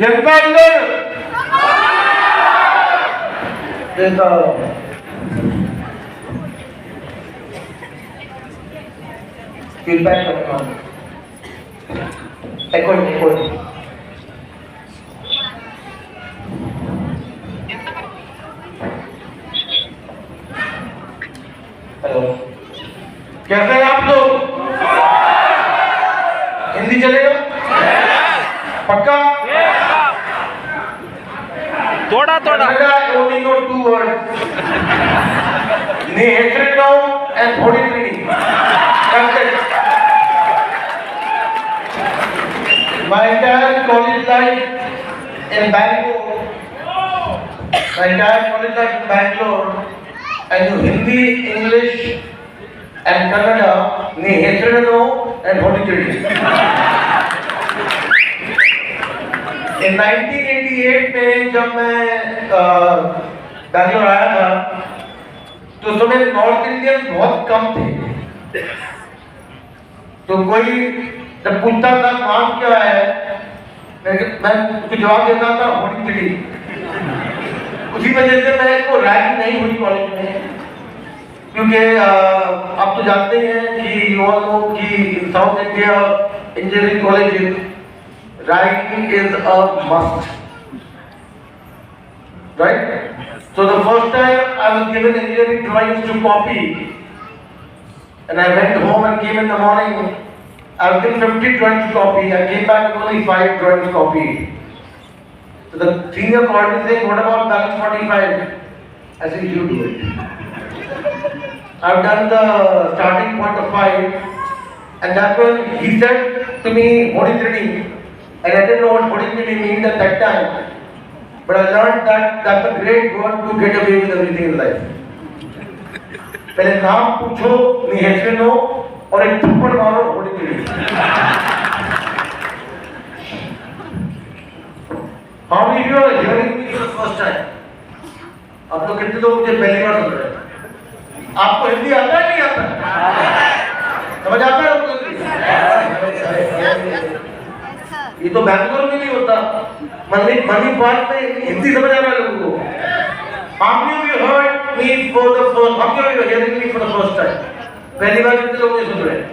जनता अंदर फीडबैक करना हेलो, कैसे हैं आप लोग? हिंदी चलेगा? पक्का? थोड़ा थोड़ा only know 2 words. Ni hatred now and body training. That's it. My entire college life in Bangalore, I knew Hindi, English and Kannada. Ni hatred now and body training. In 1988 में जब मैं बैंगलोर आया था तो उस समय नॉर्थ इंडियन बहुत कम थे। तो कोई जब पूछता था नाम क्या है, मैं उसको जवाब देता था होली चिड़ी। उसी वजह से मैं को रैंक नहीं हुई कॉलेज में, क्योंकि आप तो जानते हैं कि यू ऑल नो कि south India engineering college writing is a must, right? So the first time I was given engineering drawings to copy, and I went home and came in the morning. I was given 50 drawings to copy. I came back with only 5 drawings copied. So the senior coordinator saying, "What about balance 45?" I said, "You do it." I've done the starting point of 5, and that's when he said to me, "What is reading?" And I didn't know what holy means at that time, but I learned that that's a great word to get away with everything in life. पहले नाम पूछो, निहेशन हो और एक थप्पड़ मारो होली चिड़ी। How many of you are hearing me for the first time? आप लोग कितने लोग मुझे पहली बार सुन रहे हैं? आपको हिंदी आता है नहीं आता? समझ आता है आपको हिंदी? ये तो बैंगलोर में नहीं होता, मनी पार्क में हिंदी समझ आ रहा है लोगों को। How many of you heard me for the first? How many of you are hearing me for the first time? पहली बार कितने लोग मुझे सुन रहे हैं?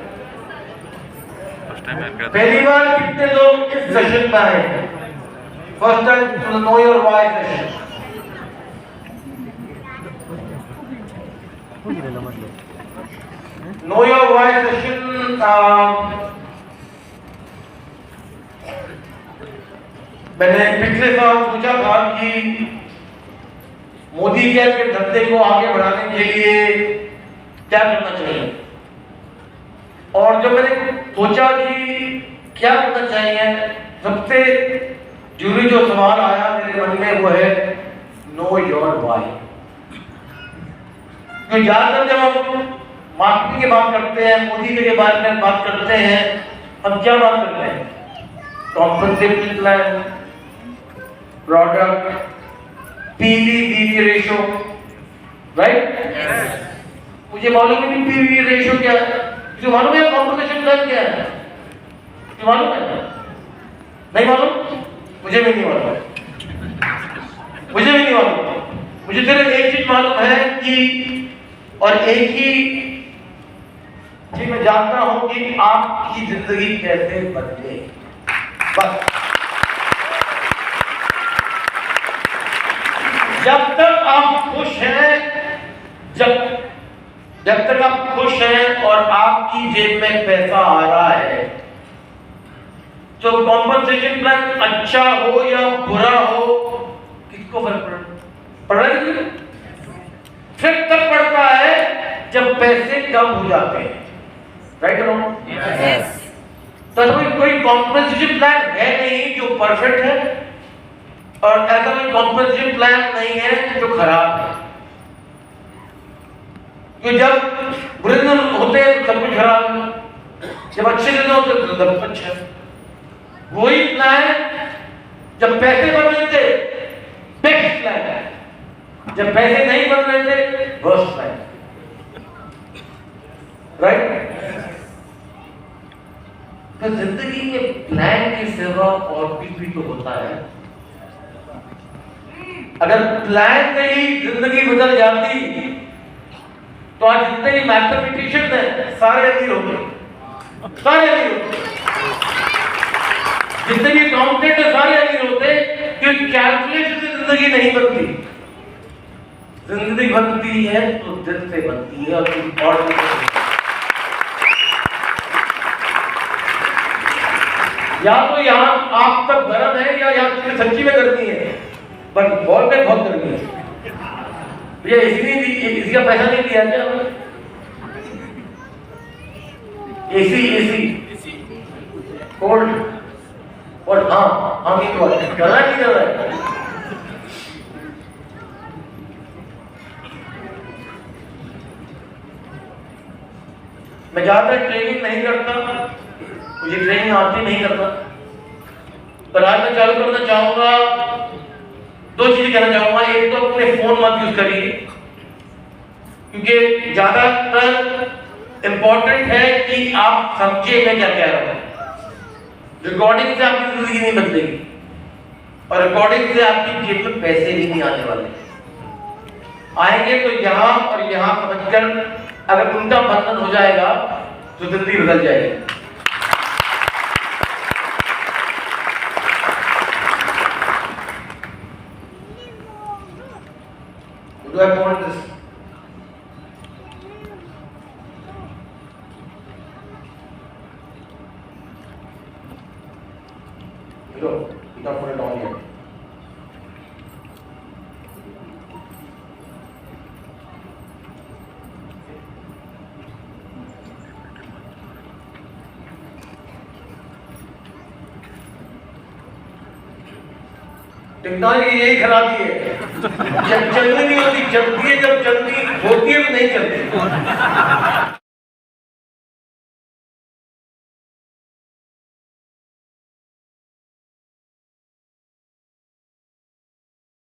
पहली बार कितने लोग इस सेशन में आए? First time to the Know Your Why session. Know Your Why session. मैंने पिछले साल पूछा था कि मोदी के धंधे को आगे बढ़ाने के लिए क्या करना चाहिए, और जब मैंने सोचा कि क्या करना चाहिए, सबसे जरूरी जो सवाल आया मेरे मन में वो है नो योर वाई। तो ज्यादातर जब हम मार्केटिंग की बात करते हैं, मोदी के बारे में बात करते हैं, हम क्या बात करते हैं? Competitive plan, product, PV ratio, right? मुझे मालूम नहीं पीवी रेशो क्या है, मुझे मालूम है कॉम्पिटिशन प्लान क्या है, मुझे मालूम है? नहीं मालूम? मुझे भी नहीं मालूम, मुझे भी नहीं मालूम। मुझे सिर्फ एक चीज मालूम है कि, और एक ही चीज मैं जानता हूं कि आपकी जिंदगी कैसे बदले, बस। जब तक आप खुश हैं, जब तक आप खुश हैं और आपकी जेब में पैसा आ रहा है, तो कॉम्पनसेशन प्लान अच्छा हो या बुरा हो, किसको फर्क पड़ रहा है? फिर तब पड़ता है जब पैसे कम हो जाते हैं, राइट? यस। तो कोई कॉम्पनसेशन प्लान है नहीं जो परफेक्ट है, और ऐसा कोई कॉम्पनसेशन प्लान नहीं है जो खराब है। तो जब बुरे दिन होते हैं सब कुछ खराब है, जब अच्छे दिन होते हैं तो सब अच्छा है। वही प्लान जब पैसे बन रहे थे बेस्ट प्लान है, जब पैसे नहीं बन रहे थे वर्स्ट प्लान, राइट? तो जिंदगी में प्लान के सिवा और कुछ भी तो होता है। अगर प्लान से ही जिंदगी बदल जाती तो आज जितने भी मैथमेटिशियन हैं सारे अमीर होते, सारे अमीर होते। जितने भी अकाउंटेंट है सारे अमीर होते, क्योंकि कैलकुलेशन से जिंदगी नहीं बनती। जिंदगी बनती है तो दिल से बनती है, और बॉडी से। या तो यहाँ आप तक गर्म है या यहाँ सच्ची में गर्मी है, पर बहुत में बहुत गर्मी है। भैया इसी का पैसा नहीं दिया क्या हमने? एसी कोल्ड और हाँ ये तो करना नहीं कर रहा है। मैं ज्यादा ट्रेनिंग नहीं करता, मुझे ट्रेनिंग आती नहीं करता, पर आज मैं चालू करना चाहूंगा। दो चीजें कहना चाहूंगा। एक तो अपने फोन मत यूज करिए, क्योंकि ज्यादातर इंपॉर्टेंट है कि आप समझे मैं क्या कह रहा हूं। रिकॉर्डिंग से आपकी जिंदगी नहीं बदलेगी, और रिकॉर्डिंग से आपकी जेब में पैसे भी नहीं आने वाले। आएंगे तो यहाँ और यहाँ समझकर, अगर उनका बंधन हो जाएगा तो जिंदगी बदल जाएगी। Do I point this? No, you don't put it on here. Technology यही खराबी है, जब चलनी नहीं होती चलती है, जब चलती होती है तो नहीं चलती।